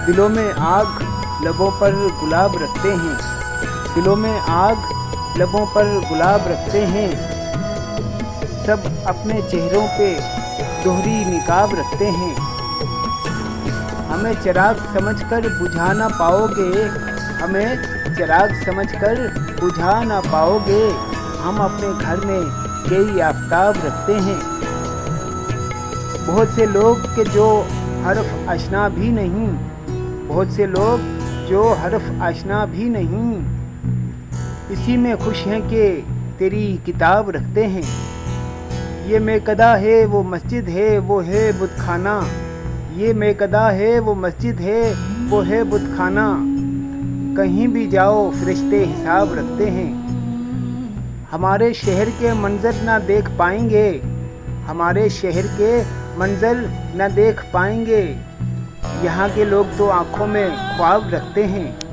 दिलों में आग लबों पर गुलाब रखते हैं, दिलों में आग लबों पर गुलाब रखते हैं। सब अपने चेहरों पे दोहरी निकाब रखते हैं। हमें चिराग समझकर बुझा ना पाओगे, हमें चिराग समझकर बुझा ना पाओगे। हम अपने घर में कई आफताब रखते हैं। बहुत से लोग के जो हर्फ आशना भी नहीं, बहुत से लोग जो हर्फ आशना भी नहीं, इसी में खुश हैं कि तेरी किताब रखते हैं। ये मेकदा है वो मस्जिद है वो है बुतखाना, ये मेकदा है वो मस्जिद है वो है बुतखाना। कहीं भी जाओ फरिश्ते हिसाब रखते हैं। हमारे शहर के मंजर ना देख पाएंगे, हमारे शहर के मंजर न देख पाएंगे। यहाँ के लोग तो आँखों में ख्वाब रखते हैं।